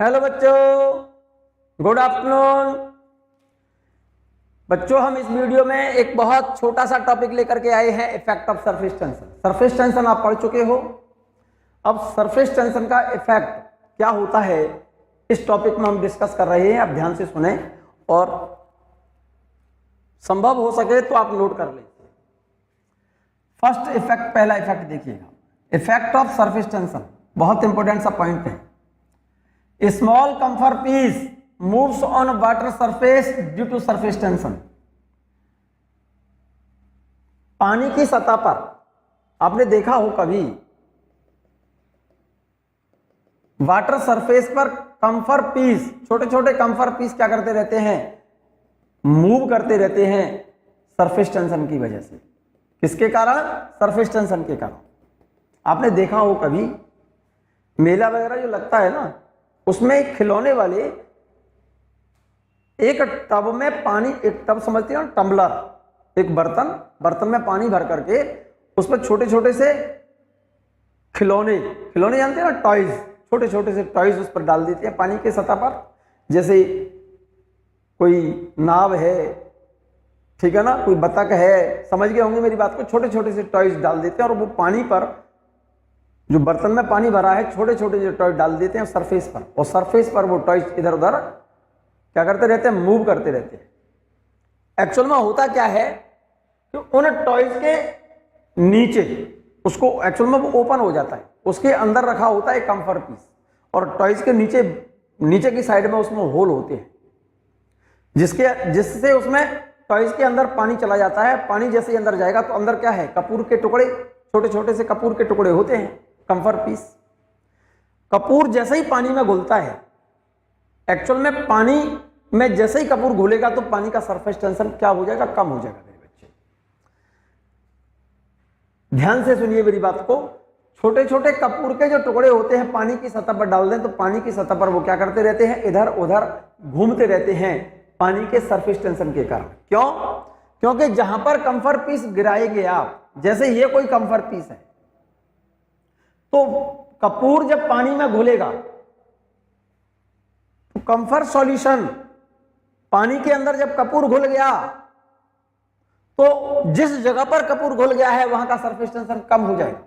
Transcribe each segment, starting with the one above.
Hello बच्चों, good afternoon. बच्चों, हम इस वीडियो में एक बहुत छोटा सा टॉपिक लेकर के आए हैं, effect of surface tension. Surface tension आप पढ़ चुके हो। अब सरफेस टेंशन का इफेक्ट क्या होता है, इस टॉपिक में हम डिस्कस कर रहे हैं। आप ध्यान से सुने और संभव हो सके तो आप नोट कर लें। फर्स्ट इफेक्ट, पहला इफेक्ट देखिएगा, इफेक्ट ऑफ सरफेस टेंशन। बहुत इंपॉर्टेंट सा पॉइंट है। Small camphor piece moves on water surface due to surface tension. पानी की सतह पर आपने देखा हो कभी, वाटर सरफेस पर कंफर पीस, छोटे छोटे कंफर पीस क्या करते रहते हैं, मूव करते रहते हैं सरफेस टेंशन की वजह से। किसके कारण? सरफेस टेंशन के कारण। आपने देखा हो कभी मेला वगैरह जो लगता है ना, उसमें खिलौने वाले एक टब में पानी, एक टब समझते हो, टम्बलर, एक बर्तन में पानी भर करके उसमें छोटे छोटे से खिलौने जानते हैं ना, टॉयज, छोटे छोटे से टॉयज उस पर डाल देते हैं पानी के सतह पर। जैसे कोई नाव है, ठीक है ना, कोई बतख है, समझ गए होंगे मेरी बात को। छोटे छोटे से टॉयज डाल देते हैं और वो पानी पर, जो बर्तन में पानी भरा है, छोटे छोटे जो टॉय डाल देते हैं सरफेस पर, और सरफेस पर वो टॉयज इधर उधर क्या करते रहते हैं, मूव करते रहते हैं। एक्चुअल में होता क्या है कि उन टॉयज के नीचे, उसको एक्चुअल में वो ओपन हो जाता है, उसके अंदर रखा होता है कंफर पीस, और टॉयज के नीचे की साइड में उसमें होल होते हैं, जिससे उसमें टॉयज के अंदर पानी चला जाता है। पानी जैसे ही अंदर जाएगा तो अंदर क्या है, कपूर के टुकड़े, छोटे छोटे से कपूर के टुकड़े होते हैं, कंफर पीस। कपूर जैसे ही पानी में घुलता है, एक्चुअल में पानी में जैसे ही कपूर घुलेगा तो पानी का सरफेस टेंशन क्या हो जाएगा, कम हो जाएगा। मेरे बच्चे ध्यान से सुनिए मेरी बात को। छोटे छोटे कपूर के जो टुकड़े होते हैं पानी की सतह पर डाल दें तो पानी की सतह पर वो क्या करते रहते हैं, इधर उधर घूमते रहते हैं पानी के सरफेस टेंशन के कारण। क्यों? क्योंकि जहां पर कंफर पीस गिराएंगे आप, जैसे ये कोई कंफर पीस है, तो कपूर जब पानी में घुलेगा तो कंफर सॉल्यूशन, पानी के अंदर जब कपूर घुल गया तो जिस जगह पर कपूर घुल गया है वहां का सरफेस टेंशन कम हो जाएगा,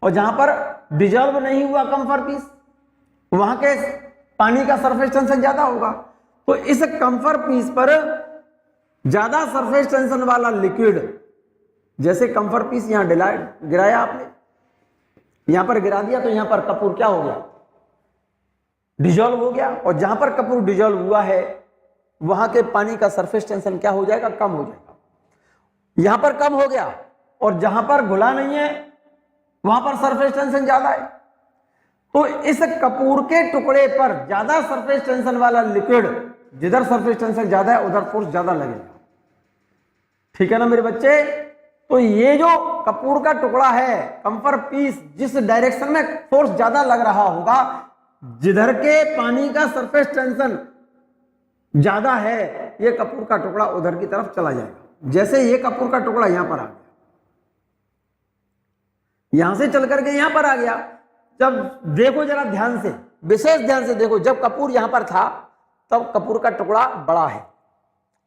और जहां पर डिजॉल्व नहीं हुआ कंफर पीस, वहां के पानी का सरफेस टेंशन ज्यादा होगा। तो इस कंफर पीस पर ज्यादा सरफेस टेंशन वाला लिक्विड, जैसे कंफर पीस यहां गिराया आपने, यहां पर गिरा दिया तो यहां पर कपूर क्या हो गया, डिजॉल्व हो गया, और जहां पर कपूर डिजॉल्व हुआ है वहां के पानी का सरफेस टेंशन क्या हो जाएगा, कम हो जाएगा। यहां पर कम हो गया, और जहां पर घुला नहीं है वहां पर सरफेस टेंशन ज्यादा है। तो इस कपूर के टुकड़े पर ज्यादा सरफेस टेंशन वाला लिक्विड, जिधर सरफेस टेंशन ज्यादा है उधर फोर्स ज्यादा लगेगा। ठीक है ना मेरे बच्चे? तो ये जो कपूर का टुकड़ा है, कंफर पीस, जिस डायरेक्शन में फोर्स ज्यादा लग रहा होगा, जिधर के पानी का सरफेस टेंशन ज्यादा है, ये कपूर का टुकड़ा उधर की तरफ चला जाएगा। जैसे ये कपूर का टुकड़ा यहां पर आ गया, यहां से चल करके यहां पर आ गया। जब देखो जरा ध्यान से, विशेष ध्यान से देखो, जब कपूर यहां पर था तब कपूर का टुकड़ा बड़ा है,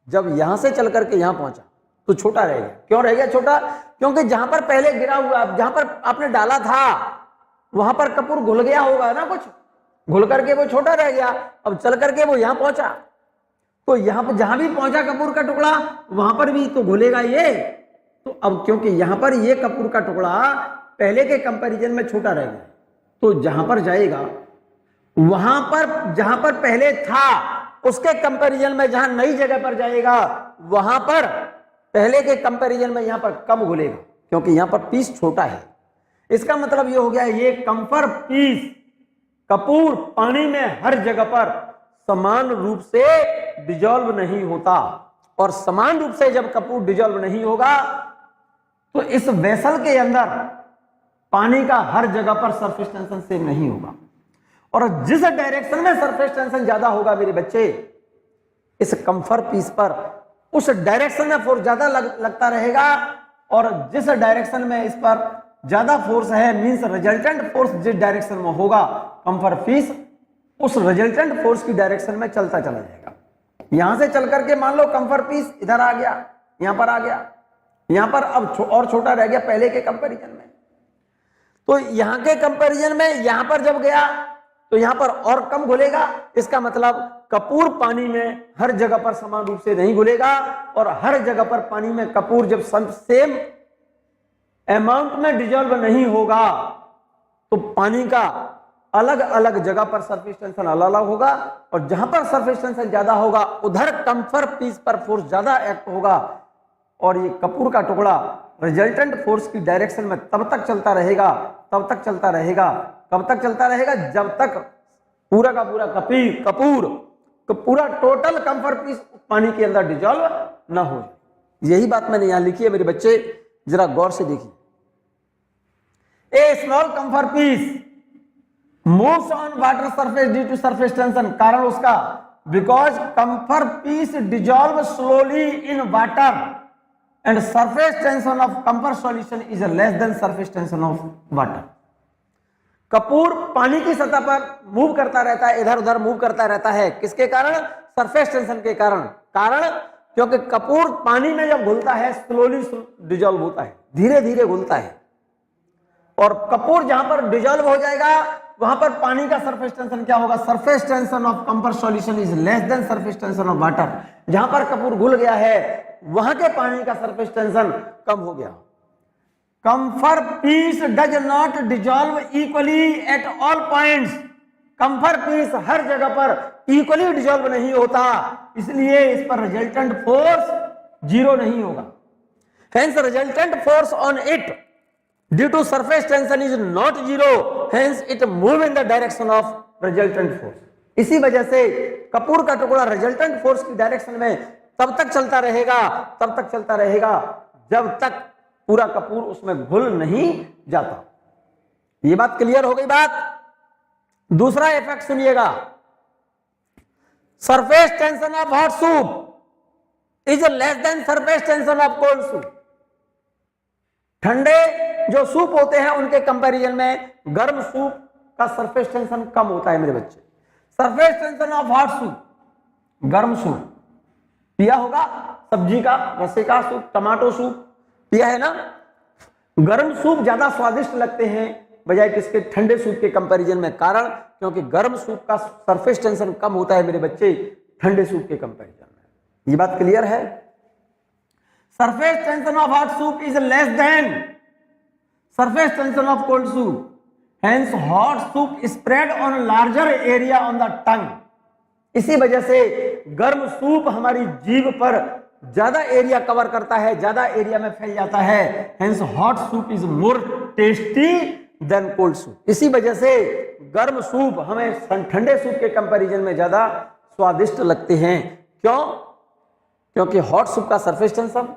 जब यहां से चल करके यहां पहुंचा तो छोटा रह गया। क्यों रह गया छोटा? क्योंकि जहां पर पहले गिरा हुआ, जहां पर आपने डाला था वहां पर कपूर घुल गया होगा ना, कुछ घुल करके वो छोटा रह गया। अब चल करके वो यहां पहुंचा, तो यहां पर जहां भी पहुंचा कपूर का टुकड़ा वहां पर भी तो घुलेगा ये। तो अब क्योंकि यहां पर ये कपूर का टुकड़ा पहले के कंपैरिजन में छोटा रह गया, तो जहां पर जाएगा वहां पर, जहां पर पहले था उसके कंपैरिजन में जहां नई जगह पर जाएगा वहां पर पहले के कंपैरिजन में यहां पर कम घुलेगा, क्योंकि यहां पर पीस छोटा है। इसका मतलब यह हो गया, ये कंफर पीस, कपूर पानी में हर जगह पर समान रूप से डिजॉल्व नहीं होता, और समान रूप से जब कपूर डिजॉल्व नहीं होगा तो इस वेसल के अंदर पानी का हर जगह पर सरफेस टेंशन सेम नहीं होगा। और जिस डायरेक्शन में सरफेस टेंशन ज्यादा होगा मेरे बच्चे, इस कंफर पीस पर उस डायरेक्शन में फोर्स ज्यादा लगता रहेगा, और जिस डायरेक्शन में इस पर ज्यादा फोर्स है, मींस रिजल्टेंट फोर्स जिस डायरेक्शन में होगा, कंफर पीस उस रिजल्टेंट फोर्स की डायरेक्शन में चलता चला जाएगा। यहां से चल करके मान लो कंफर पीस इधर आ गया, यहां पर आ गया, यहां पर अब और छोटा रह गया पहले के कंपैरिजन में। तो यहां के कंपैरिजन में यहां पर जब गया तो यहां पर और कम घुलेगा। इसका मतलब कपूर पानी में हर जगह पर समान रूप से नहीं घुलेगा, और हर जगह पर पानी में कपूर जब सेम अमाउंट में डिजॉल्व नहीं होगा तो पानी का अलग अलग जगह पर सरफेस टेंशन अलग अलग होगा, और जहां पर सरफेस टेंशन ज्यादा होगा उधर कंफर पीस पर फोर्स ज्यादा एक्ट होगा, और ये कपूर का टुकड़ा रिजल्टेंट फोर्स की डायरेक्शन में तब तक चलता रहेगा, तब तक चलता रहेगा, कब तक चलता रहेगा, जब तक पूरा का पूरा कपूर तो पूरा टोटल कंफर पीस पानी के अंदर डिजॉल्व ना हो। यही बात मैंने यहां लिखी है मेरे बच्चे, जरा गौर से देखिए। A small camphor piece moves on water surface due to surface tension. कारण उसका because camphor piece dissolve slowly in water and surface tension of camphor solution is less than surface tension of water। कपूर पानी की सतह पर move करता रहता है, इधर उधर मूव करता रहता है, किसके कारण? सरफेस टेंशन के कारण। क्योंकि कपूर पानी में जब घुलता है स्लोली डिजॉल्व होता है, धीरे धीरे घुलता है, और कपूर जहां पर डिजॉल्व हो जाएगा वहां पर पानी का सरफेस टेंशन क्या होगा? Surface tension of camphor solution is less than surface tension of water. जहां पर कपूर घुल गया है वहां के पानी का सरफेस टेंशन कम हो गया। Camphor piece does not dissolve equally at all points. Camphor piece हर जगह पर इक्वली डिजॉल्व नहीं होता, इसलिए इस पर रिजल्टेंट फोर्स जीरो नहीं होगा। Hence resultant force on it due to surface tension is not zero, hence it move in the direction of resultant force. इसी वजह से कपूर का टुकड़ा रिजल्टेंट फोर्स की डायरेक्शन में तब तक चलता रहेगा जब तक पूरा कपूर उसमें घुल नहीं जाता। ये बात क्लियर हो गई बात। दूसरा इफेक्ट सुनिएगा, surface tension of hot soup is less than surface tension of cold soup. ठंडे जो सूप होते हैं उनके कंपैरिजन में गर्म सूप का सरफेस टेंशन कम होता है मेरे बच्चे। Surface tension of hot soup, गर्म सूप पिया होगा, सब्जी का रसे का सूप, टमाटो सूप पिया है ना। गर्म सूप ज्यादा स्वादिष्ट लगते हैं बजाय किसके? ठंडे सूप के कंपैरिजन में। कारण क्योंकि गर्म सूप का सरफेस टेंशन कम होता है मेरे बच्चे ठंडे सूप के कंपैरिजन में। ये बात क्लियर है। Surface tension of hot soup is less than surface tension of cold soup, hence hot soup spread on larger area on the tongue. इसी वजह से गर्म सूप हमारी जीभ पर ज्यादा एरिया कवर करता है, ज्यादा एरिया में फैल जाता है, hence hot soup is more tasty than cold soup. इसी वजह से गर्म सूप हमें ठंडे सूप के कंपैरिजन में ज्यादा स्वादिष्ट लगते हैं। क्यों? क्योंकि हॉट सूप का सरफेस टेंशन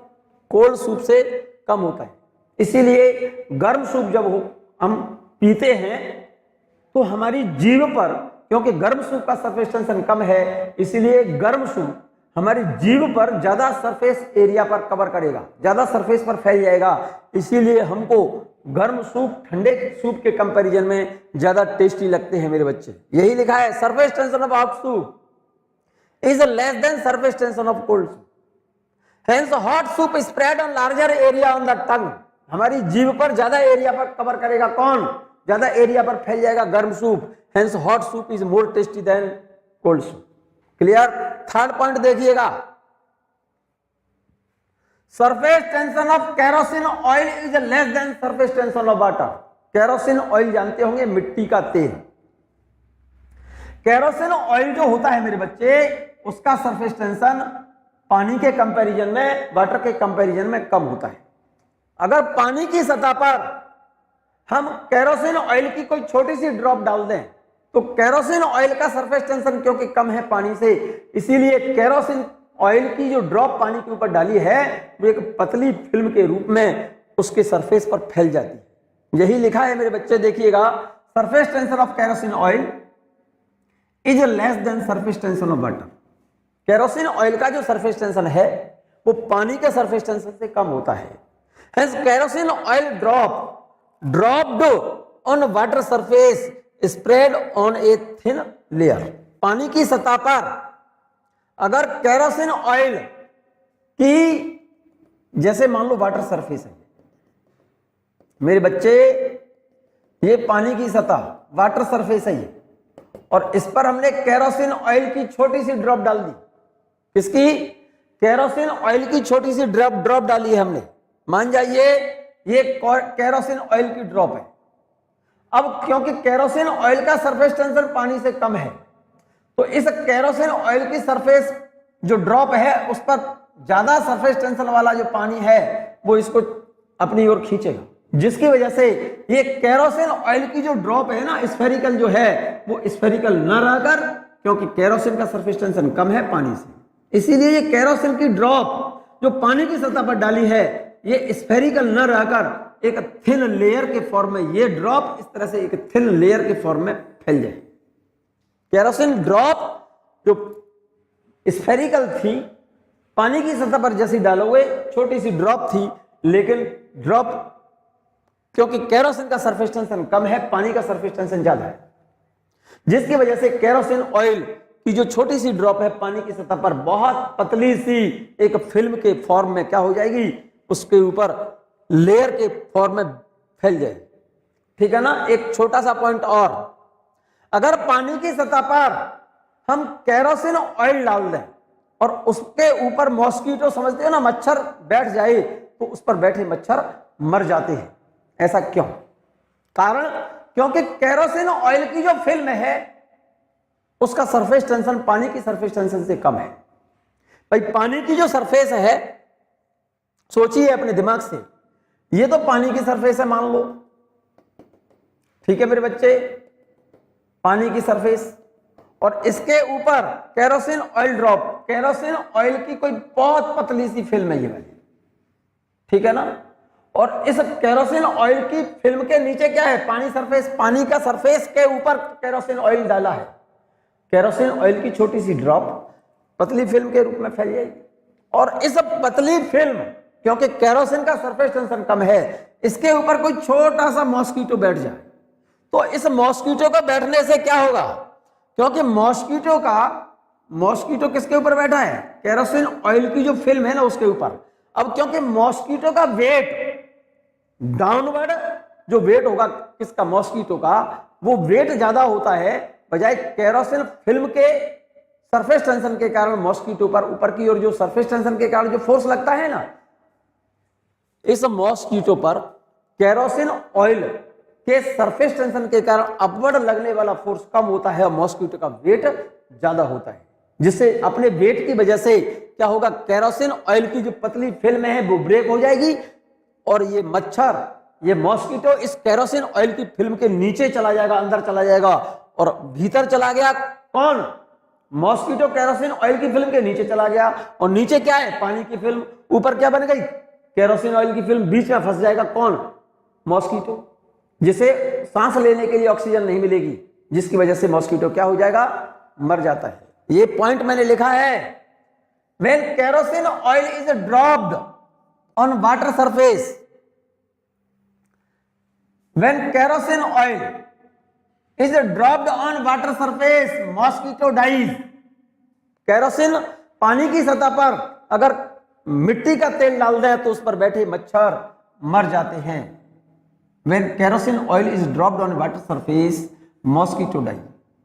कोल्ड सूप से कम होता है। इसीलिए गर्म सूप जब हम पीते हैं तो हमारी जीभ पर, क्योंकि गर्म सूप का सरफेस टेंशन कम है, इसीलिए गर्म सूप हमारी जीभ पर ज्यादा सरफेस एरिया पर कवर करेगा, ज्यादा सरफेस पर फैल जाएगा। इसीलिए हमको गर्म सूप ठंडे सूप के कंपैरिजन में ज्यादा टेस्टी लगते हैं मेरे बच्चे। यही लिखा है, surface tension of hot soup is less than surface tension of cold soup, hence hot soup spread on larger area on the tongue. हमारी जीभ पर ज्यादा एरिया पर कवर करेगा कौन? ज्यादा एरिया पर फैल जाएगा गर्म soup, hence hot soup is more tasty than cold soup. Clear? Third point देखिएगा, surface tension of kerosene oil is less than surface tension of water. Kerosene oil जानते होंगे, मिट्टी का तेल। केरोसिन ऑयल जो होता है मेरे बच्चे, उसका सरफेस टेंशन पानी के कंपैरिजन में, वाटर के कंपैरिजन में कम होता है। अगर पानी की सतह पर हम केरोसिन ऑयल की कोई छोटी सी ड्रॉप डाल दें तो केरोसिन ऑयल का सरफेस टेंशन क्योंकि कम है पानी से, इसीलिए केरोसिन ऑयल की जो ड्रॉप पानी के ऊपर डाली है वो एक पतली फिल्म के रूप में उसके सरफेस पर फैल जाती है। यही लिखा है मेरे बच्चे, देखिएगा, surface tension of kerosene oil is less than surface tension of water. Kerosene oil का जो सरफेस टेंशन है वो पानी के सरफेस टेंशन से कम होता है। Hence kerosene oil dropped on water surface spread on A thin layer. पानी की सतह पर अगर केरोसिन ऑयल की, जैसे मान लो वाटर सरफेस है मेरे बच्चे, ये पानी की सतह वाटर सरफेस है ये, और इस पर हमने केरोसिन ऑयल की छोटी सी ड्रॉप डाल दी। किसकी? केरोसिन ऑयल की छोटी सी ड्रॉप डाली है हमने। मान जाइए ये केरोसिन ऑयल की ड्रॉप है। अब क्योंकि केरोसिन ऑयल का सरफेस टेंशन पानी से कम है, तो इस केरोसिन ऑयल की सरफेस जो ड्रॉप है उस पर ज्यादा सरफेस टेंशन वाला जो पानी है वो इसको अपनी ओर खींचेगा, जिसकी वजह से ये केरोसिन ऑयल की जो ड्रॉप है ना, स्फेरिकल जो है, वो स्फेरिकल न रहकर, क्योंकि केरोसिन का सरफेस टेंशन कम है पानी से, इसीलिए ये केरोसिन की ड्रॉप जो पानी की सतह पर डाली है ये स्फेरिकल न रहकर एक थिन लेयर के फॉर्म में, ये ड्रॉप इस तरह से एक थिन लेयर के फॉर्म में फैल जाए। केरोसिन ड्रॉप जो स्फेरिकल थी, पानी की सतह पर जैसी डालोगे छोटी सी ड्रॉप थी, लेकिन ड्रॉप क्योंकि केरोसिन का सरफेस टेंशन कम है, पानी का सरफेस टेंशन ज्यादा है, जिसकी वजह से केरोसिन ऑयल की जो छोटी सी ड्रॉप है पानी की सतह पर बहुत पतली सी एक फिल्म के फॉर्म में क्या हो जाएगी, उसके ऊपर लेयर के फॉर्म में फैल जाएगी। ठीक है ना। एक छोटा सा पॉइंट और, अगर पानी की सतह पर हम केरोसिन ऑयल डाल दें और उसके ऊपर मॉस्किटो, समझते हो ना, मच्छर बैठ जाए, तो उस पर बैठे मच्छर मर जाते हैं। ऐसा क्यों? कारण क्योंकि केरोसिन ऑयल की जो फिल्म है उसका सरफेस टेंशन पानी की सरफेस टेंशन से कम है। भाई पानी की जो सरफेस है, सोचिए अपने दिमाग से, ये तो पानी की सरफेस है मान लो, ठीक है मेरे बच्चे, पानी की सरफेस, और इसके ऊपर kerosene oil drop, kerosene oil की कोई बहुत पतली सी फिल्म है ये वाली, ठीक है ना। और इस केरोसिन ऑयल की फिल्म के नीचे क्या है? पानी सरफेस, पानी का सरफेस के ऊपर केरोसिन ऑयल डाला है। केरोसिन ऑयल की छोटी सी ड्रॉप पतली फिल्म के रूप में फैल जाएगी, और इस पतली फिल्म, क्योंकि केरोसिन का सरफेस टेंशन कम है, इसके ऊपर कोई छोटा सा मॉस्किटो बैठ जाए, तो इस मॉस्किटो को बैठने से क्या होगा? क्योंकि मॉस्किटो किसके ऊपर बैठा है? केरोसिन ऑयल की जो फिल्म है ना उसके ऊपर। अब क्योंकि मॉस्किटो का वेट डाउनवर्ड, जो वेट होगा किसका? मॉस्किटो का, वो वेट ज्यादा होता है बजाय केरोसिन फिल्म के सरफेस टेंशन के कारण मॉस्किटो पर ऊपर की ओर जो सरफेस टेंशन के कारण जो फोर्स लगता है ना, इस मॉस्किटो पर केरोसिन ऑयल के सरफेस टेंशन के कारण अपवर्ड लगने वाला फोर्स कम होता है और मॉस्किटो का वेट ज्यादा होता है, जिससे अपने वेट की वजह से क्या होगा? केरोसिन ऑयल की जो पतली फिल्म है वो ब्रेक हो जाएगी, और ये मच्छर, ये मॉस्किटो इस केरोसिन ऑयल की फिल्म के नीचे चला जाएगा, अंदर चला जाएगा, और भीतर चला गया कौन? मॉस्किटो केरोसिन ऑयल की फिल्म के नीचे चला गया, और नीचे क्या है? पानी की फिल्म। ऊपर क्या बन गई? केरोसिन ऑयल की फिल्म। बीच में फंस जाएगा कौन? मॉस्किटो, जिसे सांस लेने के लिए ऑक्सीजन नहीं मिलेगी, जिसकी वजह से मॉस्किटो क्या हो जाएगा? मर जाता है। ये पॉइंट मैंने लिखा है, when kerosene oil is dropped on water surface, when kerosene oil is dropped on water surface, mosquito dies. Kerosene पानी की सतह पर अगर मिट्टी का तेल डाल दें तो उस पर बैठे मच्छर मर जाते हैं। When kerosene oil is dropped on water surface, mosquito die.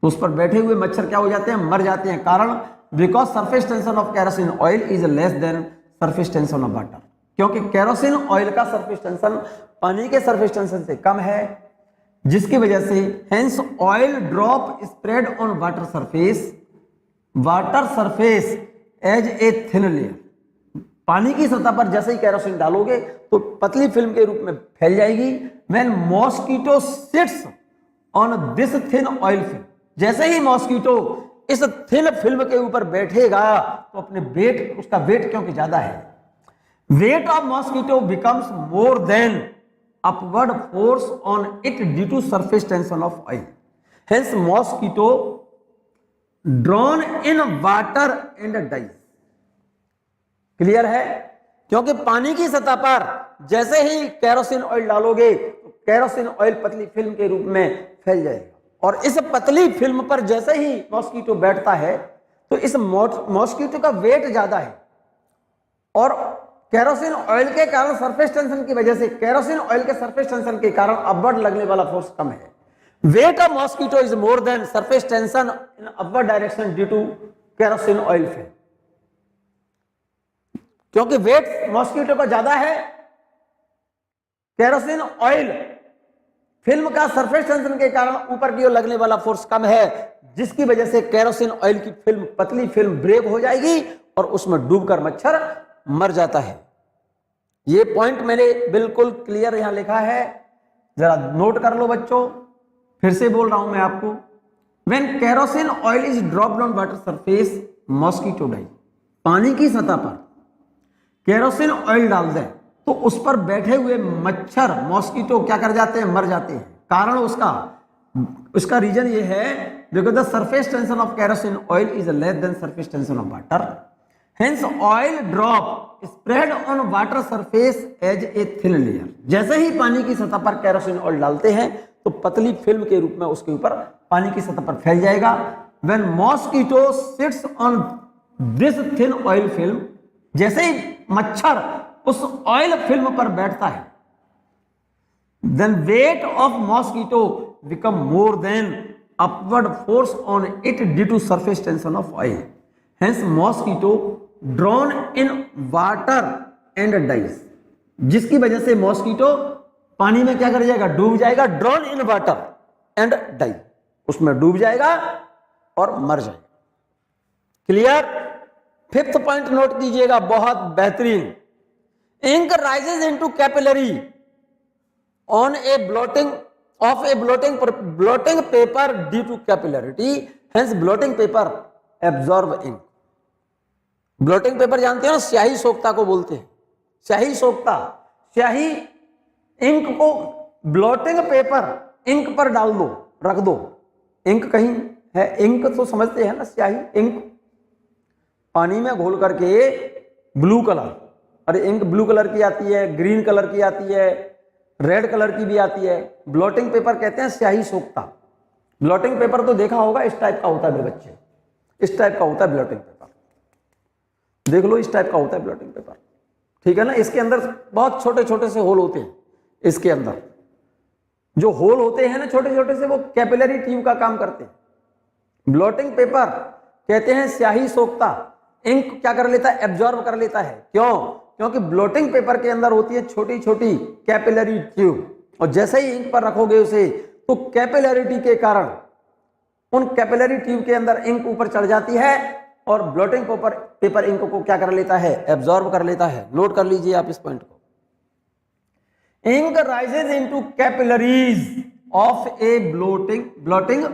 तो उस पर बैठे हुए मच्छर क्या हो जाते हैं? मर जाते हैं। कारण because surface tension of kerosene oil is less than surface tension of water, क्योंकि केरोसिन ऑयल का सरफेस टेंशन पानी के सरफेस टेंशन से कम है, जिसकी वजह से hence oil drop spread on water surface as a thin layer. पानी की सतह पर जैसे ही केरोसिन डालोगे तो पतली फिल्म के रूप में फैल जाएगी। When mosquito sits on this thin oil film, जैसे ही मॉस्किटो इस थिन फिल्म के ऊपर बैठेगा तो अपने वेट, उसका वेट क्योंकि ज्यादा है, weight of mosquito becomes more than upward force on it due to surface tension of oil, hence mosquito drawn in water and dies. Clear है? क्योंकि पानी की सतह पर जैसे ही केरोसिन ऑयल डालोगे तो केरोसिन ऑयल पतली फिल्म के रूप में फैल जाएगा, और इस पतली फिल्म पर जैसे ही मॉस्किटो बैठता है तो इस मॉस्किटो का वेट ज्यादा है और केरोसिन ऑयल के कारण सरफेस टेंशन की वजह से, केरोसिन ऑयल के सरफेस टेंशन के कारण अपवर्ड लगने वाला फोर्स कम है। Weight of mosquito is more than surface tension in upward direction due to kerosene oil film. क्योंकि वेट मॉस्किटो का ज्यादा है, केरोसिन ऑयल फिल्म का सरफेस टेंशन के कारण ऊपर की ओर लगने वाला फोर्स कम है, जिसकी वजह से केरोसिन ऑयल की फिल्म, पतली फिल्म ब्रेक हो जाएगी और उसमें डूबकर मच्छर मर जाता है। ये पॉइंट मैंने बिल्कुल क्लियर यहां लिखा है, जरा नोट कर लो बच्चों। फिर से बोल रहा हूं मैं आपको, when kerosene oil is dropped on water surface mosquito die, पानी की सतह पर केरोसिन ऑयल डाल दें तो उस पर बैठे हुए मच्छर मॉस्किटो क्या कर जाते हैं, मर जाते हैं। कारण उसका रीजन ये है because the surface tension of kerosene oil is less than surface tension of water, hence oil drop spread on water surface as a thin layer. जैसे ही पानी की सतह पर केरोसिन ऑयल डालते हैं तो पतली फिल्म के रूप में उसके ऊपर पानी की सतह पर फैल जाएगा। When mosquito sits on this thin oil film, जैसे ही मच्छर उस ऑयल फिल्म पर बैठता है, then weight of mosquito become more than upward force on it due to surface tension of oil, hence mosquito drawn in water and dies. जिसकी वजह से मॉस्किटो पानी में क्या कर जाएगा, डूब जाएगा। Drawn in water and die, उसमें डूब जाएगा और मर जाएगा। क्लियर? फिफ्थ पॉइंट नोट कीजिएगा, बहुत बेहतरीन। Ink rises into capillary on a blotting of a blotting paper due to capillarity, hence blotting paper absorb ink. Blotting paper जानते हो, स्याही सोखता को बोलते हैं। स्याही सोखता, स्याही इंक को ब्लोटिंग पेपर इंक पर डाल दो, रख दो। इंक कहीं है, इंक तो समझते हैं ना, स्याही इंक पानी में घोल करके ब्लू कलर, अरे इंक ब्लू कलर की आती है, ग्रीन कलर की आती है, रेड कलर की भी आती है। ब्लोटिंग पेपर कहते हैं स्याही सोखता। ब्लोटिंग पेपर तो देखा होगा, इस टाइप का होता है मेरे बच्चे, इस टाइप का होता है ब्लोटिंग पेपर। देख लो, इस टाइप का होता है ब्लोटिंग पेपर, ठीक है ना। इसके अंदर बहुत छोटे छोटे से होल होते हैं। इसके अंदर जो होल होते हैं ना छोटे छोटे से, वो कैपिलरी ट्यूब का काम करते हैं। ब्लोटिंग पेपर कहते हैं स्याही सोखता। इंक क्या कर लेता है, एब्जॉर्ब कर लेता है। क्यों? क्योंकि ब्लोटिंग पेपर के अंदर होती है छोटी छोटी कैपिलरी ट्यूब, और जैसे ही इंक पर रखोगे उसे, तो कैपिलरिटी के कारण उन कैपिलरी ट्यूब के अंदर इंक ऊपर चढ़ जाती है और ब्लोटिंग पेपर इंक को क्या कर लेता है, एब्जॉर्ब कर लेता है। नोट कर लीजिए आप इस पॉइंट को। Ink rises into capillaries of a blotting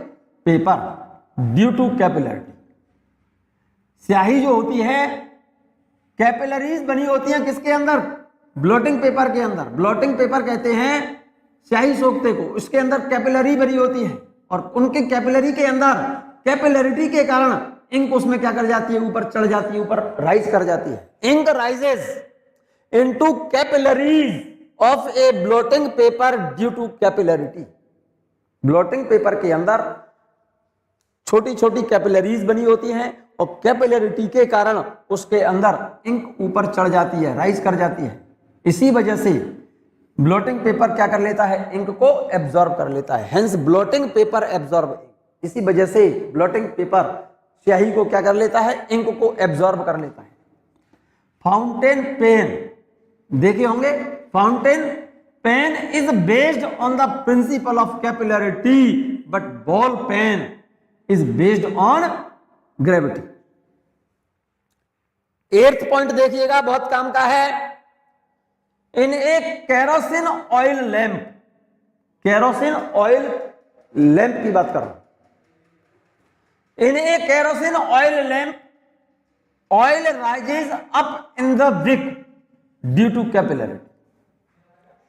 paper due to capillarity. स्याही जो होती है, कैपिलरीज बनी होती हैं किसके अंदर, ब्लोटिंग पेपर के अंदर। ब्लोटिंग पेपर कहते हैं स्याही सोखते को, उसके अंदर कैपिलरी बनी होती है, और उनके कैपिलरी के अंदर कैपिलरिटी के कारण इंक उसमें क्या कर जाती है, ऊपर चढ़ जाती है, ऊपर राइज कर जाती है। Ink rises into capillaries of a blotting paper due to capillarity. Blotting paper के अंदर छोटी छोटी कैपिलरीज बनी होती हैं, और कैपिलरिटी के कारण उसके अंदर इंक ऊपर चढ़ जाती है, राइज कर जाती है। इसी वजह से ब्लोटिंग पेपर क्या कर लेता है, इंक को एब्जॉर्ब कर लेता है। Hence blotting paper absorb. इसी वजह से ब्लोटिंग पेपर स्याही को क्या कर लेता है, इंक को एब्जॉर्ब कर लेता है। फाउंटेन पेन देखे होंगे। Fountain pen is based on the principle of capillarity, but ball pen is based on gravity. 8th point देखिएगा, बहुत काम का है। In a kerosene oil lamp, kerosene oil lamp की बात कर रहा हूं। In a kerosene oil lamp oil rises up in the wick due to capillarity.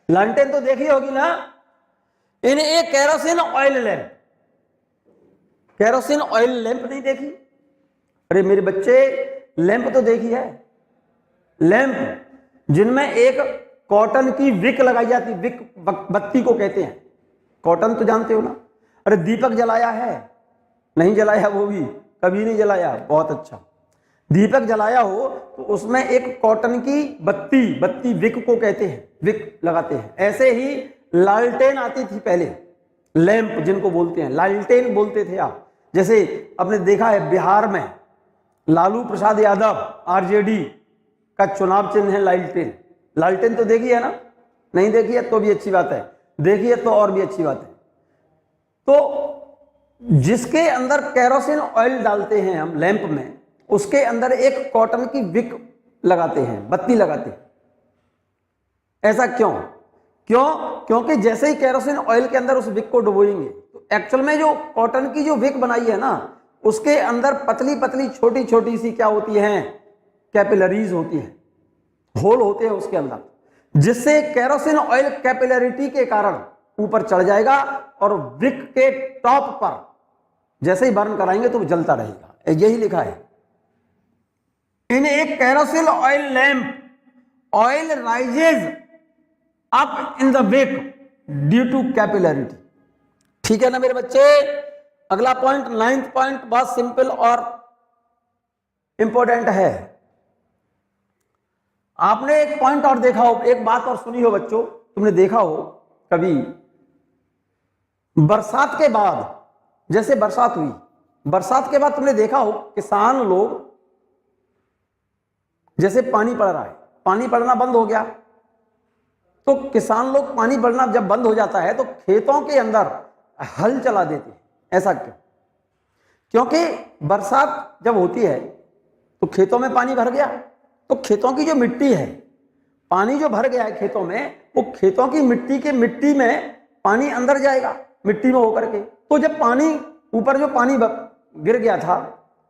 लालटेन तो देखी होगी ना। In a kerosene oil lamp, kerosene oil lamp नहीं देखी? अरे मेरे बच्चे, लैंप तो देखी है। लैंप जिनमें एक कॉटन की विक लगाई जाती, विक बत्ती को कहते हैं। कॉटन तो जानते हो ना। अरे दीपक जलाया है? नहीं जलाया, वो भी कभी नहीं जलाया। बहुत अच्छा। दीपक जलाया हो तो उसमें एक कॉटन की बत्ती विक को कहते हैं, विक लगाते हैं। ऐसे ही लालटेन आती थी पहले, लैंप जिनको बोलते हैं, लालटेन बोलते थे आप। जैसे आपने देखा है बिहार में लालू प्रसाद यादव आरजेडी का चुनाव चिन्ह है लालटेन। लालटेन तो देखी है ना? नहीं देखी है तो भी अच्छी बात है, देखी है तो और भी अच्छी बात है। तो जिसके अंदर केरोसिन ऑयल डालते हैं हम लैंप में, उसके अंदर एक कॉटन की विक लगाते हैं, बत्ती लगाते हैं। ऐसा क्यों? क्योंकि जैसे ही केरोसिन ऑयल के अंदर उस विक को डुबोएंगे तो एक्चुअल में जो कॉटन की जो विक बनाई है ना, उसके अंदर पतली पतली छोटी छोटी सी क्या होती हैं, कैपिलरीज होती हैं, होल होते हैं उसके अंदर, जिससे केरोसिन ऑयल कैपिलरिटी के कारण ऊपर चढ़ जाएगा और विक के टॉप पर जैसे ही बर्न कराएंगे तो वो जलता रहेगा। यही लिखा है। इन एक kerosene oil lamp oil rises up in the wick due to capillarity. ठीक है ना मेरे बच्चे? अगला पॉइंट, 9th पॉइंट, बहुत सिंपल और इंपॉर्टेंट है। आपने एक पॉइंट और देखा हो, एक बात और सुनी हो बच्चों, तुमने देखा हो कभी बरसात के बाद, जैसे बरसात हुई, बरसात के बाद तुमने देखा हो किसान लोग, जैसे पानी पड़ रहा है, पानी पड़ना बंद हो गया तो किसान लोग, पानी पड़ना जब बंद हो जाता है तो खेतों के अंदर हल चला देते हैं। ऐसा क्यों? क्योंकि बरसात जब होती है तो खेतों में पानी भर गया, तो खेतों की जो मिट्टी है, पानी जो भर गया है खेतों में, वो खेतों की मिट्टी में पानी अंदर जाएगा, मिट्टी में होकर के। तो जब पानी ऊपर जो पानी गिर गया था,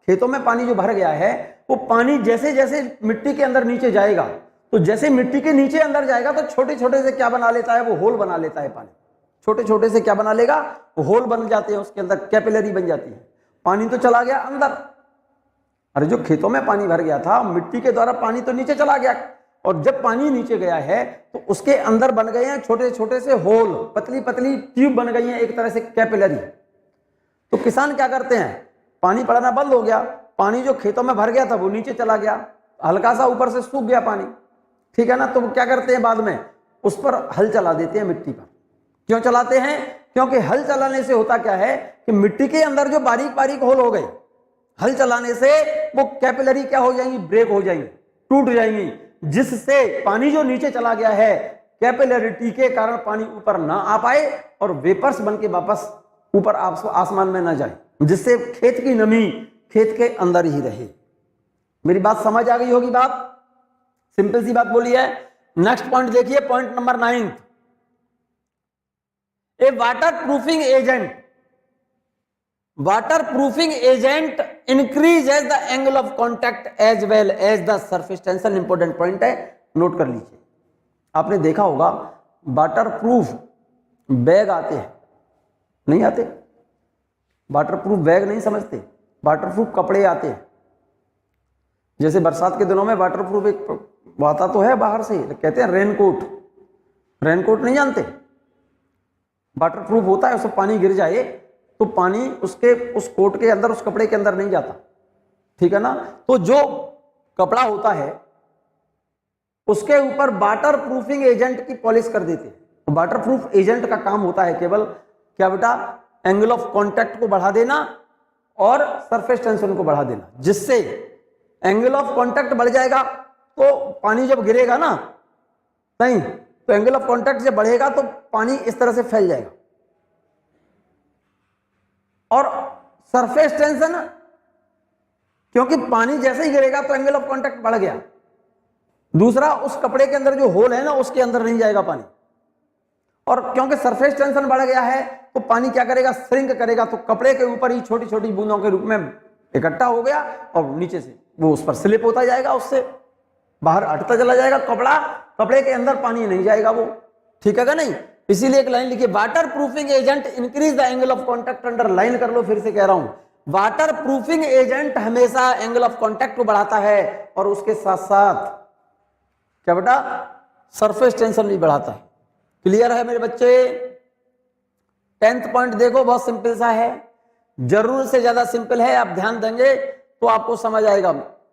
खेतों में पानी जो भर गया है, वो पानी जैसे जैसे मिट्टी के अंदर नीचे जाएगा, तो जैसे मिट्टी के नीचे अंदर जाएगा तो छोटे छोटे से क्या बना लेता है, वो होल बना लेता है। पानी छोटे छोटे से क्या बना लेगा, वो होल बन जाते हैं, उसके अंदर कैपिलरी बन जाती है, पानी तो चला गया अंदर। अरे जो खेतों में पानी भर गया था, मिट्टी के द्वारा पानी तो नीचे चला गया, और जब पानी नीचे गया है तो उसके अंदर बन गए हैं छोटे छोटे से होल, पतली पतली ट्यूब बन गई हैं, एक तरह से कैपिलरी। तो किसान क्या करते हैं, पानी पड़ना बंद हो गया, पानी जो खेतों में भर गया था वो नीचे चला गया, हल्का सा ऊपर से सूख गया पानी, ठीक है ना। तो वो क्या करते हैं, बाद में उस पर हल चला देते हैं मिट्टी पर। क्यों चलाते हैं? क्योंकि हल चलाने से होता क्या है कि मिट्टी के अंदर जो बारीक बारीक होल हो गए, हल चलाने से वो कैपिलरी क्या हो जाएंगी, ब्रेक हो जाएंगी, टूट जाएंगी, जिससे पानी जो नीचे चला गया है, कैपिलरिटी के कारण पानी ऊपर ना आ पाए और वेपर्स बन के वापस ऊपर आसमान में ना जाए, जिससे खेत की नमी खेत के अंदर ही रहे। मेरी बात समझ आ गई होगी? बात सिंपल सी बात बोली है। नेक्स्ट पॉइंट देखिए, point number 9, a waterproofing agent. Waterproofing agent increases the angle of contact as well as the surface tension. Important point है, नोट कर लीजिए। आपने देखा होगा वाटरप्रूफ बैग आते हैं, नहीं आते? वाटरप्रूफ बैग नहीं समझते, वाटरप्रूफ कपड़े आते हैं। जैसे बरसात के दिनों में वाटरप्रूफ एक आता तो है बाहर से, कहते हैं रेनकोट। रेनकोट नहीं जानते? वाटरप्रूफ होता है, उसमें पानी गिर जाए तो पानी उसके उस कोट के अंदर, उस कपड़े के अंदर नहीं जाता, ठीक है ना। तो जो कपड़ा होता है उसके ऊपर वाटर प्रूफिंग एजेंट की पॉलिश कर देते हैं। वाटर प्रूफ एजेंट का काम होता है केवल क्या बेटा, एंगल ऑफ कांटेक्ट को बढ़ा देना और सरफेस टेंशन को बढ़ा देना, जिससे एंगल ऑफ कांटेक्ट बढ़ जाएगा तो पानी जब गिरेगा ना नहीं, तो एंगल ऑफ कांटेक्ट जब बढ़ेगा तो पानी इस तरह से फैल जाएगा। और सरफेस टेंशन, क्योंकि पानी जैसे ही गिरेगा तो एंगल ऑफ कांटेक्ट बढ़ गया। दूसरा, उस कपड़े के अंदर जो होल है ना, उसके अंदर नहीं जाएगा पानी, और क्योंकि सरफेस टेंशन बढ़ गया है तो पानी क्या करेगा, श्रिंक करेगा, तो कपड़े के ऊपर ही छोटी छोटी बूंदों के रूप में इकट्ठा हो गया और नीचे से वो उस पर स्लिप होता जाएगा, उससे बाहर हटता चला जाएगा कपड़ा, कपड़े के अंदर पानी नहीं जाएगा वो, ठीक है क्या नहीं। इसीलिए एक लाइन लिखिए, water proofing agent increase the angle of contact. Under line कर लो, फिर से कह रहा हूं, वाटर प्रूफिंग एजेंट हमेशा एंगल ऑफ कॉन्टैक्ट को बढ़ाता है और उसके साथ साथ क्या बेटा, सरफेस टेंशन भी बढ़ाता है। क्लियर है मेरे बच्चे? 10th पॉइंट देखो, बहुत सिंपल सा है, जरूर से ज्यादा सिंपल है, आप ध्यान देंगे तो आपको समझ आएगा।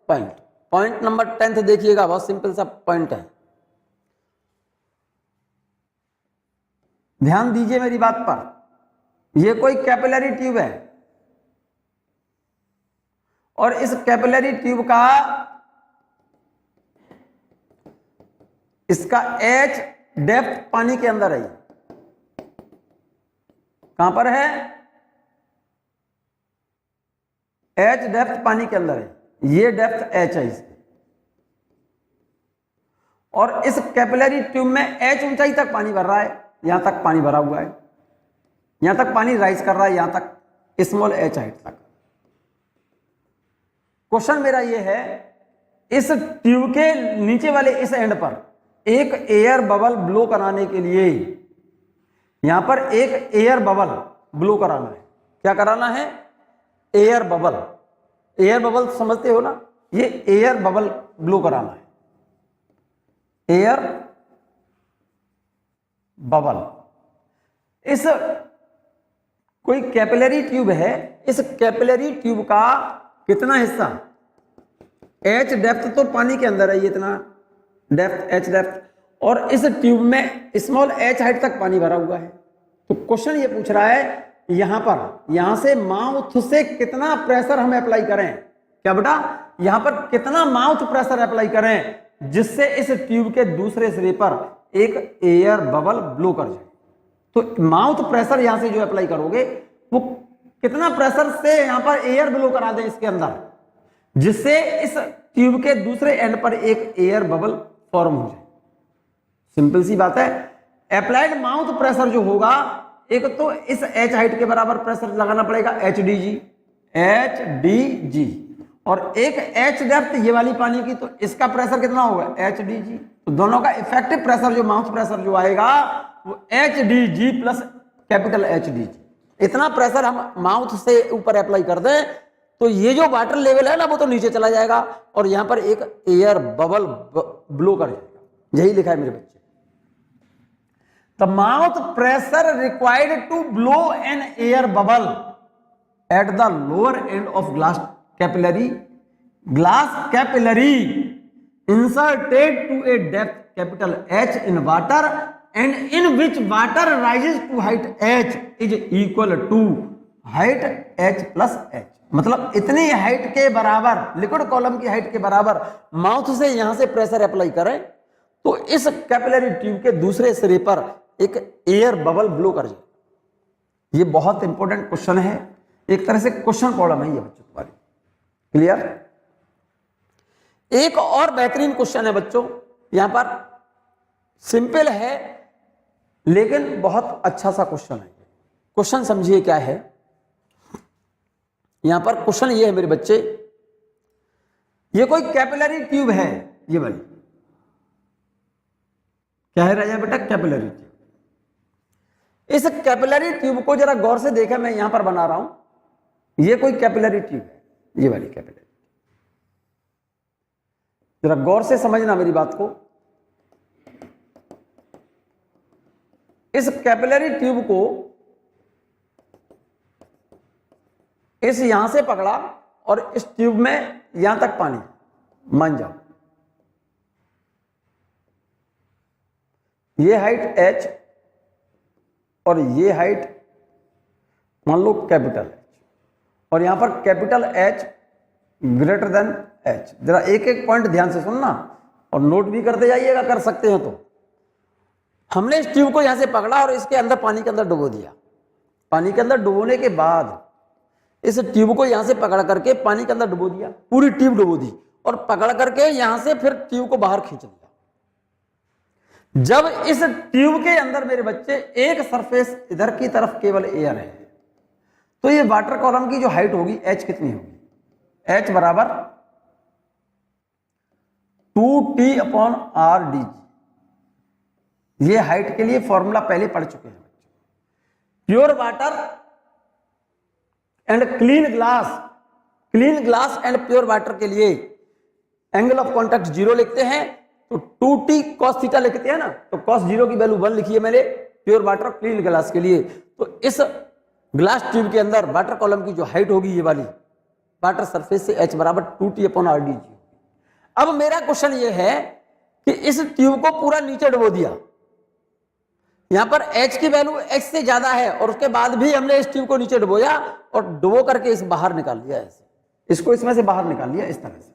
पॉइंट नंबर 10th देखिएगा, बहुत सिंपल सा पॉइंट है, ध्यान दीजिए मेरी बात पर। यह कोई कैपिलरी ट्यूब है और इस कैपिलरी ट्यूब का इसका H डेप्थ पानी के अंदर है। कहां पर है? H डेप्थ पानी के अंदर है, ये डेप्थ H है इसकी, और इस कैपिलरी ट्यूब में H ऊंचाई तक पानी भर रहा है, यहां तक पानी भरा हुआ है, यहां तक पानी राइज कर रहा है, यहां तक स्मॉल h हाइट तक। क्वेश्चन मेरा ये है, इस ट्यूब के नीचे वाले इस एंड पर एक एयर बबल ब्लो कराने के लिए यहां पर एक एयर बबल ब्लो कराना है। क्या कराना है? Air bubble. एयर बबल समझते हो ना, ये एयर बबल ब्लो कराना है, एयर बबल। इस कोई कैपिलरी ट्यूब है, इस कैपिलरी ट्यूब का कितना हिस्सा H डेप्थ तो पानी के अंदर है, ये इतना डेप्थ H डेप्थ, और इस ट्यूब में स्मॉल h हाइट तक पानी भरा हुआ है। तो क्वेश्चन ये पूछ रहा है यहां पर, यहां से माउथ से कितना प्रेशर हम अप्लाई करें। क्या बेटा? यहां पर कितना माउथ प्रेशर अप्लाई करें जिससे इस ट्यूब के दूसरे सिरे पर एक एयर बबल ब्लो कर जाए। तो माउथ प्रेशर यहां से जो अप्लाई करोगे वो कितना प्रेशर से यहां पर एयर ब्लो करा दें इसके अंदर, जिससे इस ट्यूब के दूसरे एंड पर एक एयर बबल फॉर्म हो जाए। सिंपल सी बात है। अप्लाइड माउथ प्रेशर जो होगा, एक तो इस H हाइट के बराबर प्रेशर लगाना पड़ेगा, HDG, और एक H डेप्थ ये वाली पानी की, तो इसका प्रेशर कितना होगा? HDG। तो दोनों का इफेक्टिव प्रेशर जो माउथ प्रेशर जो आएगा वो HDG प्लस कैपिटल HDG। इतना प्रेशर हम माउथ से ऊपर अप्लाई कर दें तो ये जो वाटर लेवल है ना वो तो नीचे चला जाएगा और यहां पर एक एयर बबल ब्लो कर जाएगा। यही लिखा है मेरे बच्चे। The mouth pressure required to blow an air bubble at the lower end of glass capillary inserted to a depth capital H in water and in which water rises to height H is equal to height H plus H। मतलब इतनी height के बराबर, liquid column की height के बराबर mouth से यहां से प्रेशर अप्लाई करें तो इस कैपिलरी ट्यूब के दूसरे सिरे पर एक एयर बबल ब्लो कर जाए। ये बहुत इंपॉर्टेंट क्वेश्चन है, एक तरह से क्वेश्चन प्रॉब्लम है ये बच्चों तुम्हारी। क्लियर? एक और बेहतरीन क्वेश्चन है बच्चों, यहां पर सिंपल है लेकिन बहुत अच्छा सा क्वेश्चन है। क्वेश्चन समझिए क्या है। यहां पर क्वेश्चन ये है मेरे बच्चे, ये कोई कैपिलरी ट्यूब है, ये वाली क्या है राजा बेटा? Capillary tube. इस कैपिलरी ट्यूब को जरा गौर से देखें, मैं यहां पर बना रहा हूं, ये कोई कैपिलरी ट्यूब है, ये वाली कैपिलरी। जरा गौर से समझना मेरी बात को। इस कैपिलरी ट्यूब को इस यहां से पकड़ा और इस ट्यूब में यहां तक पानी, मान जाओ ये हाइट H और ये हाइट मान लो कैपिटल H, और यहां पर capital H greater than H। जरा एक एक पॉइंट ध्यान से सुनना और नोट भी करते जाइएगा, कर सकते हो तो। हमने इस ट्यूब को यहां से पकड़ा और इसके अंदर पानी के अंदर डुबो दिया। पानी के अंदर डुबोने के बाद इस ट्यूब को यहां से पकड़ करके पानी के अंदर डुबो दिया, पूरी ट्यूब डुबो दी और पकड़ करके यहां से फिर ट्यूब को बाहर खींच लिया। जब इस ट्यूब के अंदर मेरे बच्चे एक सरफेस इधर की तरफ केवल एयर है, तो ये वाटर कॉलम की जो हाइट होगी H कितनी होगी? H बराबर 2T/RDG। ये हाइट के लिए फॉर्मूला पहले पढ़ चुके हैं। Pure water and clean glass and pure water के लिए एंगल ऑफ कॉन्टैक्ट 0 लिखते हैं, तो 2T cos थीटा लिखते हैं ना, तो cos 0 की वैल्यू 1 लिखी है मैंने, प्योर वाटर और क्लीन ग्लास के लिए। तो इस ग्लास ट्यूब के अंदर वाटर कॉलम की जो हाइट होगी ये वाली, वाटर सरफेस से H बराबर 2T/RdG। अब मेरा क्वेश्चन ये है कि इस ट्यूब को पूरा नीचे डुबो दिया, यहां पर H की वैल्यू H से ज्यादा है और उसके बाद भी हमने इस ट्यूब को नीचे डुबोया और डुबो करके इस बाहर निकाल लिया, ऐसे इसको इसमें से बाहर निकाल लिया इस तरह से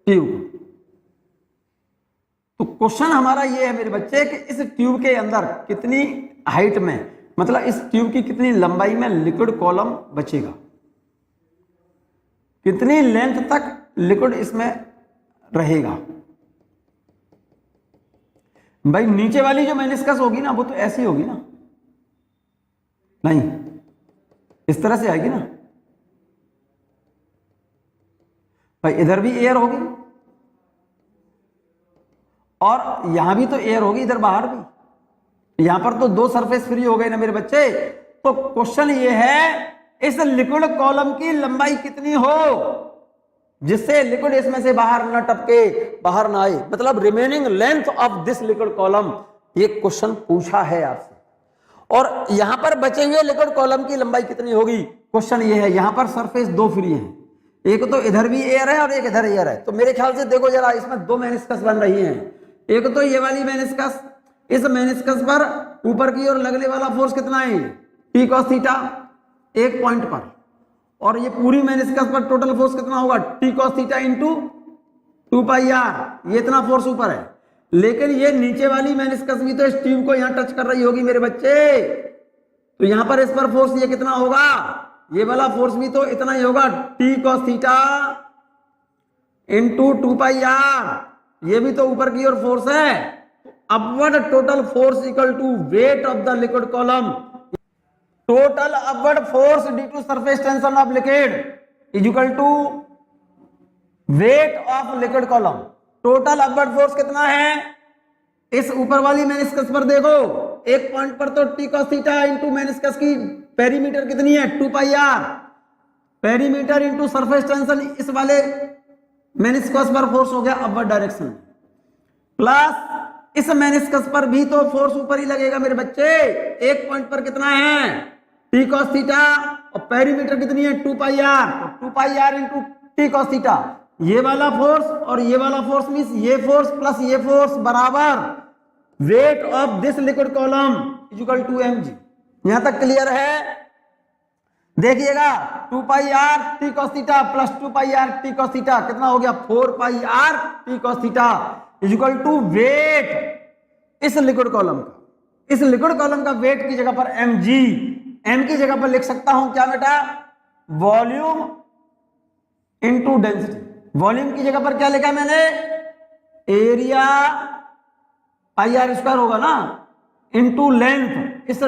ट्यूब। तो क्वेश्चन हमारा ये है मेरे बच्चे कि इस ट्यूब के अंदर कितनी हाइट में, मतलब इस ट्यूब की कितनी लंबाई में लिक्विड कॉलम बचेगा, कितनी लेंथ तक लिक्विड इसमें रहेगा। भाई नीचे वाली जो मेनिस्कस होगी ना वो तो ऐसी होगी ना, नहीं इस तरह से आएगी ना। भाई इधर भी एयर होगी और यहां भी तो एयर होगी, इधर बाहर भी। यहां पर तो दो सरफेस फ्री हो गए ना मेरे बच्चे। तो क्वेश्चन ये है इस लिक्विड कॉलम की लंबाई कितनी हो जिससे लिक्विड इसमें से बाहर ना टपके, बाहर ना आए, मतलब remaining length of this liquid column. ये क्वेश्चन पूछा है आपसे। और यहां पर बचे हुए लिक्विड कॉलम की लंबाई कितनी होगी, क्वेश्चन ये है। यहां पर सरफेस दो फ्री हैं, एक तो इधर भी एयर है और एक इधर एयर है। तो मेरे ख्याल से देखो जरा, इसमें दो मेनिस्कस बन रही हैं। एक तो ये वाली मेनिस्कस, इस मेनिस्कस पर ऊपर की ओर लगने वाला फोर्स कितना है, T cos थीटा एक पॉइंट पर, और ये पूरी मेनिस्कस पर टोटल फोर्स कितना होगा, T cos theta into 2πr, ये इतना फोर्स ऊपर है। लेकिन ये नीचे वाली मेनिस्कस भी तो इस ट्यूब को यहां टच कर रही होगी मेरे बच्चे। तो यहां पर इस पर फोर्स ये कितना होगा, ये वाला फोर्स भी तो इतना ही होगा, T cos theta into 2πr, ये भी तो ऊपर की ओर फोर्स है। Upward total force equal to weight of the liquid column, total upward force due to surface tension of liquid is equal to weight of liquid column. Total upward force कितना है, इस ऊपर वाली मेनिस्कस पर देखो एक point पर तो T cos theta into meniscus की पेरीमीटर कितनी है 2πr, perimeter into surface tension, इस वाले मेनिस्कस पर फोर्स हो गया अपवर्ड डायरेक्शन, प्लस इस मेनिस्कस पर भी तो फोर्स ऊपर ही लगेगा मेरे बच्चे। एक पॉइंट पर कितना है T cos थीटा और पेरीमीटर कितनी है 2πr, तो 2πr into T cos theta, ये वाला फोर्स और ये वाला फोर्स मींस ये फोर्स प्लस ये फोर्स बराबर weight of this liquid column is equal to mg। यहां तक क्लियर है? देखिएगा 2πr T cos theta plus 2πr T cos theta कितना हो गया 4πr T cos theta is equal to weight इस लिक्विड कॉलम का। इस लिक्विड कॉलम का वेट की जगह पर mg, m की जगह पर लिख सकता हूं क्या बेटा, वॉल्यूम इंटू डेंसिटी। वॉल्यूम की जगह पर क्या लिखा मैंने, एरिया πr² होगा ना, इंटू लेंथ, इस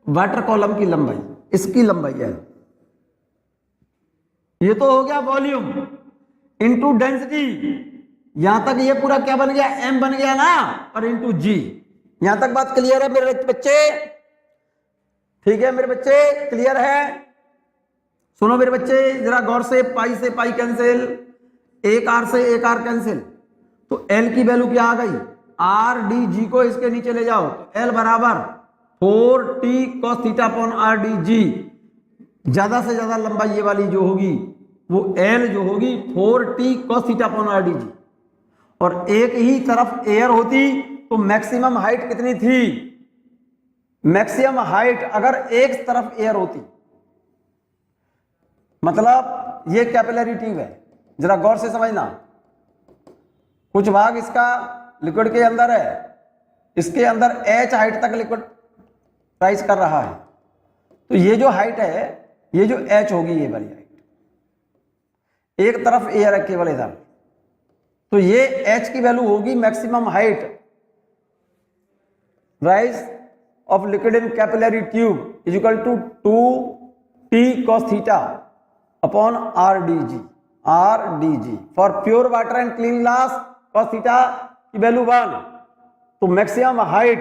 वाटर कॉलम की लंबाई, इसकी लंबाई है। ये तो हो गया वॉल्यूम इंटू डेंसिटी। यहां तक ये पूरा क्या बन गया, m बन गया ना, और इंटू g। यहां तक बात क्लियर है मेरे बच्चे? ठीक है मेरे बच्चे, क्लियर है? सुनो मेरे बच्चे जरा गौर से, पाई से पाई कैंसिल, एक आर से एक आर कैंसिल, तो L की वैल्यू क्या आ गई, RdG को इसके नीचे ले जाओ, तो L बराबर 4T cos theta upon RdG। ज्यादा से ज्यादा लंबाई ये वाली जो होगी वो L जो होगी 4T cos theta upon RdG। और एक ही तरफ एयर होती तो मैक्सिमम हाइट कितनी थी, मैक्सिमम हाइट अगर एक तरफ एयर होती, मतलब ये कैपिलरी ट्यूब है, जरा गौर से समझना, कुछ भाग इसका लिक्विड के अंदर है, इसके अंदर H हाइट तक लिक्विड राइज कर रहा है। तो ये जो हाइट है, ये जो H होगी ये वाली हाइट, एक तरफ एयर है केवल इधर, तो ये H की वैल्यू होगी maximum height rise of liquid in capillary tube is equal to 2T cos theta upon RdG। RdG for pure water and clean glass cos theta की वैल्यू 1। तो maximum height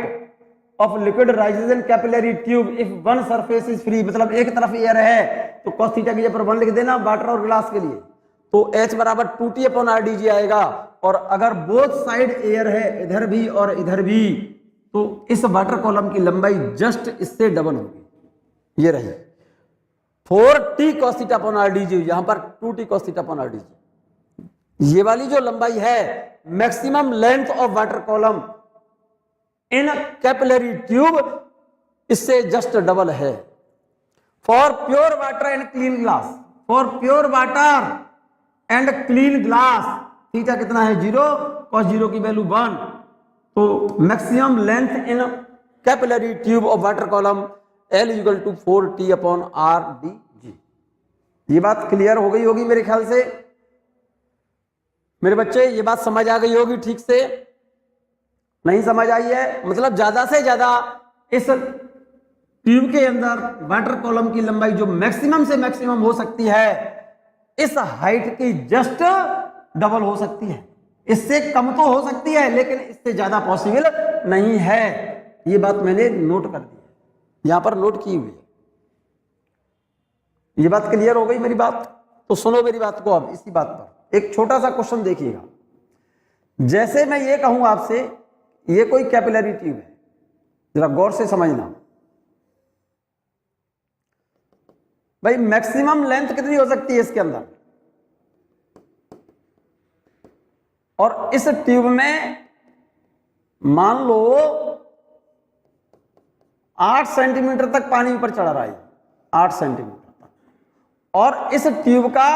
of liquid rises in capillary tube if one surface is free, मतलब एक तरफ air है तो cos theta की जगह पर 1 लिख देना वाटर और ग्लास के लिए, तो H बराबर 2T अपॉन RdG आएगा। और अगर बोथ साइड एयर है, इधर भी और इधर भी, तो इस वाटर कॉलम की लंबाई जस्ट इससे डबल होगी, ये रही 4t cos theta upon r D G, यहां पर 2t cos theta upon r D G. ये वाली जो लंबाई है maximum length of water column in capillary tube, इससे जस्ट डबल है। For pure water and clean glass, for pure water and clean glass theta कितना है 0, cos 0 की वैल्यू 1। तो maximum length in capillary tube of water column L equal to 4t upon r D G. ये बात clear हो गई होगी मेरे ख्याल से मेरे बच्चे, ये बात समझ आ गई होगी ठीक से। नहीं समझ आई है मतलब ज्यादा से ज्यादा इस ट्यूब के अंदर वाटर कॉलम की लंबाई जो मैक्सिमम से मैक्सिमम हो सकती है इस हाइट की जस्ट डबल हो सकती है, इससे कम तो हो सकती है लेकिन इससे ज्यादा पॉसिबल नहीं है। ये बात मैंने नोट कर दी, यहां पर नोट की हुई है। ये बात क्लियर हो गई मेरी बात? तो सुनो मेरी बात को। अब इसी बात पर एक छोटा सा क्वेश्चन देखिएगा। जैसे मैं ये कहूं आपसे ये कोई कैपिलरी ट्यूब है, जरा गौर से समझना भाई, मैक्सिमम लेंथ कितनी हो सकती है इसके अंदर, और इस ट्यूब में मान लो 8 सेंटीमीटर तक पानी ऊपर चढ़ा रहा है, 8 सेंटीमीटर तक, और इस ट्यूब का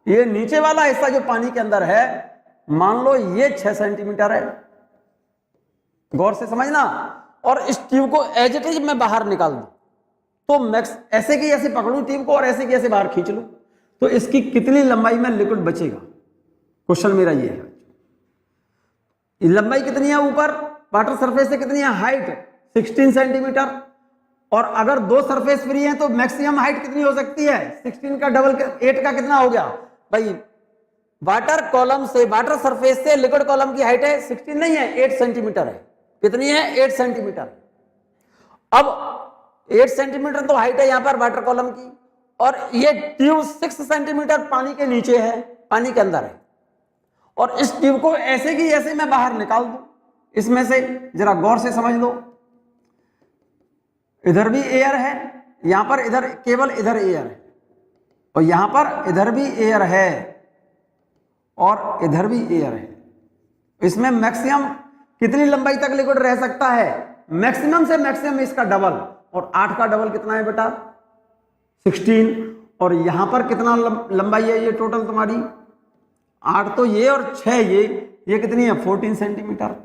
ये नीचे वाला हिस्सा जो पानी के अंदर है मान लो ये 6 सेंटीमीटर है। गौर से समझना। और इस ट्यूब को एज इट इज मैं बाहर निकाल दूं तो मैक्स ऐसे की ऐसे पकड़ूं ट्यूब को और ऐसे की ऐसे बाहर खींच लूं तो इसकी कितनी लंबाई में लिक्विड बचेगा? क्वेश्चन मेरा ये है। लंबाई कितनी है ऊपर वाटर सरफेस से, कितनी है हाइट 16 सेंटीमीटर, और अगर 2 सरफेस फ्री हैं तो मैक्सिमम हाइट कितनी हो सकती है 16 का डबल 8 का कितना हो गया भाई? वाटर कॉलम से वाटर सरफेस से लिक्विड कॉलम की हाइट है 16 नहीं है 8 सेंटीमीटर है। कितनी है 8 सेंटीमीटर। अब 8 सेंटीमीटर तो हाइट है यहां पर वाटर कॉलम की, और ये ट्यूब 6 सेंटीमीटर पानी के नीचे है, पानी के अंदर है, और इस ट्यूब को ऐसे की ऐसे मैं बाहर निकाल दूं इसमें से, जरा गौर से समझ लो। इधर भी एयर है, यहां पर इधर केवल इधर एयर है, और यहां पर इधर भी एयर है और इधर भी एयर है। इसमें मैक्सिमम कितनी लंबाई तक लिक्विड रह सकता है? मैक्सिमम से मैक्सिमम इसका डबल, और 8 का डबल कितना है बेटा 16, और यहां पर कितना लंबाई है ये टोटल तुम्हारी 8 तो ये और 6 ये कितनी है 14 सेंटीमीटर,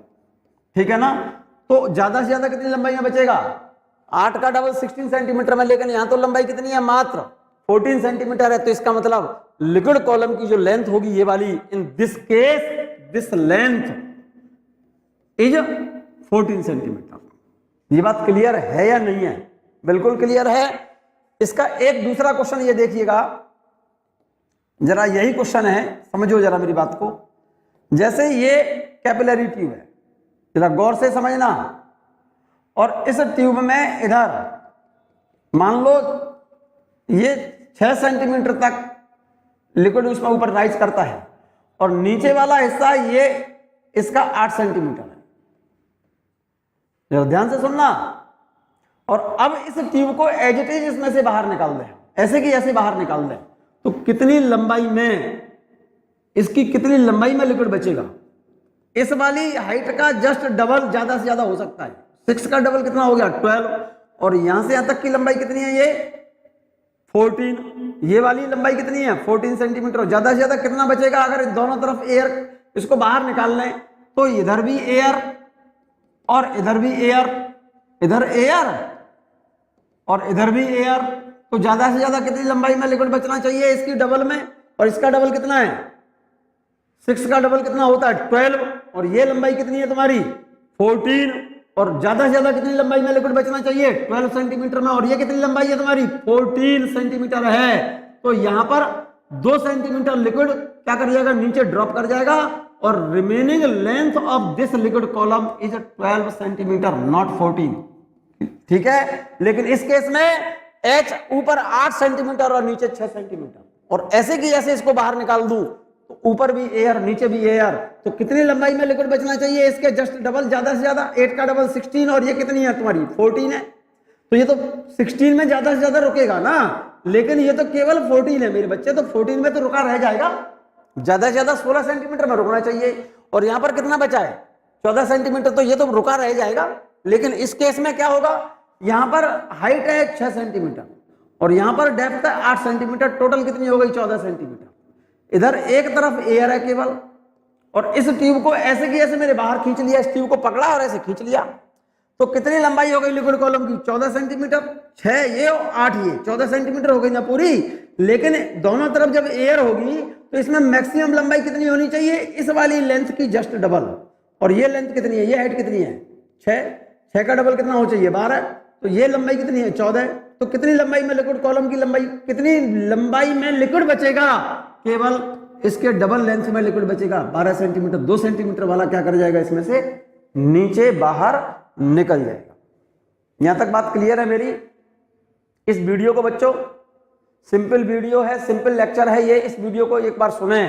ठीक है ना। तो ज्यादा से ज्यादा कितनी लंबाई में बचेगा 8 का डबल 16 सेंटीमीटर में, लेकिन यहां तो लंबाई कितनी है मात्र 14 सेंटीमीटर है। तो इसका मतलब लिक्विड कॉलम की जो लेंथ होगी ये वाली, in this case this length is 14 centimetre. ये बात क्लियर है या नहीं है? बिल्कुल क्लियर है। इसका एक दूसरा क्वेश्चन ये देखिएगा, जरा यही क्वेश्चन है, समझो जरा मेरी बात को। जैसे ये कैपिलरी ट्यूब है, जरा गौर से समझना, और इस ट्यूब में इधर मान लो ये 6 सेंटीमीटर तक लिक्विड उसमें ऊपर राइज करता है, और नीचे वाला हिस्सा ये इसका 8 सेंटीमीटर है। जरा ध्यान से सुनना। और अब इस ट्यूब को एज इट इज इसमें से बाहर निकाल दें, ऐसे की ऐसे बाहर निकाल दें, तो कितनी लंबाई में, इसकी कितनी लंबाई में लिक्विड बचेगा? इस वाली हाइट का जस्ट डबल ज्यादा से ज्यादा हो सकता है। 6 का डबल कितना हो गया 12, और यहां से यहां तक की लंबाई कितनी है ये 14, ये वाली लंबाई कितनी है 14 सेंटीमीटर। ज्यादा से ज्यादा कितना बचेगा अगर दोनों तरफ एयर इसको बाहर निकाल लें? तो इधर भी एयर और इधर भी एयर, इधर एयर और इधर भी एयर, तो ज्यादा से ज्यादा कितनी लंबाई में लिक्विड बचना चाहिए इसकी डबल में? और इसका डबल कितना है 6 का डबल कितना होता है 12, और ये लंबाई कितनी है तुम्हारी 14, और ज्यादा से ज्यादा कितनी लंबाई में लिक्विड बचना चाहिए 12 सेंटीमीटर में, और ये कितनी लंबाई है तुम्हारी 14 सेंटीमीटर है। तो यहां पर 2 सेंटीमीटर लिक्विड क्या कर जाएगा नीचे ड्रॉप कर जाएगा, और remaining length of this liquid column is 12 centimetre not 14, ठीक है। लेकिन इस केस में H ऊपर 8 सेंटीमीटर और नीचे 6 सेंटीमीटर, और ऐसे की ऐसे इसको बाहर निकाल दूं तो ऊपर भी एयर, नीचे भी एयर, तो कितनी लंबाई में लिक्विड बचना चाहिए? इसके जस्ट डबल, ज्यादा से ज्यादा। 8 का डबल 16, और ये कितनी है तुम्हारी 14 है, तो ये तो 16 में ज्यादा से ज्यादा रुकेगा ना, लेकिन ये तो केवल 14 है मेरे बच्चे, तो 14 में तो रुका रह जाएगा, ज्यादा से ज्यादा 16 सेंटीमीटर में रुकना चाहिए। और यहां पर कितना बचा है? 14 सेंटीमीटर, तो ये तो रुका रह जाएगा। लेकिन इस केस में क्या होगा, यहां पर हाइट है 6 सेंटीमीटर और यहां पर डेप्थ है 8 सेंटीमीटर, टोटल कितनी हो गई? 14 सेंटीमीटर। इधर एक तरफ एयर है केवल, और इस ट्यूब को ऐसे की ऐसे मेरे बाहर खींच लिया, इस ट्यूब को पकड़ा और ऐसे खींच लिया, तो कितनी लंबाई हो गई लिक्विड कॉलम की? 14 सेंटीमीटर। 6 ये और 8 ये, 14 सेंटीमीटर हो गई ना पूरी। लेकिन दोनों तरफ जब एयर होगी तो इसमें मैक्सिमम लंबाई कितनी होनी चाहिए? इस वाली लेंथ की जस्ट डबल। और ये लेंथ कितनी है? ये हाइट कितनी है? 6 का डबल कितना हो चाहिए? 12। तो ये लंबाई कितनी है? 14। तो कितनी लंबाई में लिक्विड कॉलम की लंबाई, कितनी लंबाई में लिक्विड बचेगा? केवल इसके डबल लेंथ में लिक्विड बचेगा 12 सेंटीमीटर। 2 सेंटीमीटर वाला क्या कर जाएगा? इसमें से नीचे बाहर निकल जाएगा। यहां तक बात क्लियर है मेरी? इस वीडियो को बच्चों, सिंपल वीडियो है, सिंपल लेक्चर है ये, इस वीडियो को एक बार सुने,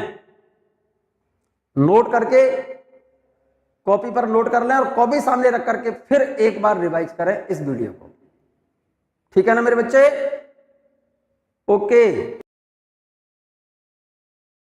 नोट करके कॉपी पर नोट कर लें और कॉपी सामने रख करके फिर एक बार रिवाइज करें इस वीडियो को। ठीक है ना मेरे बच्चे? ओके।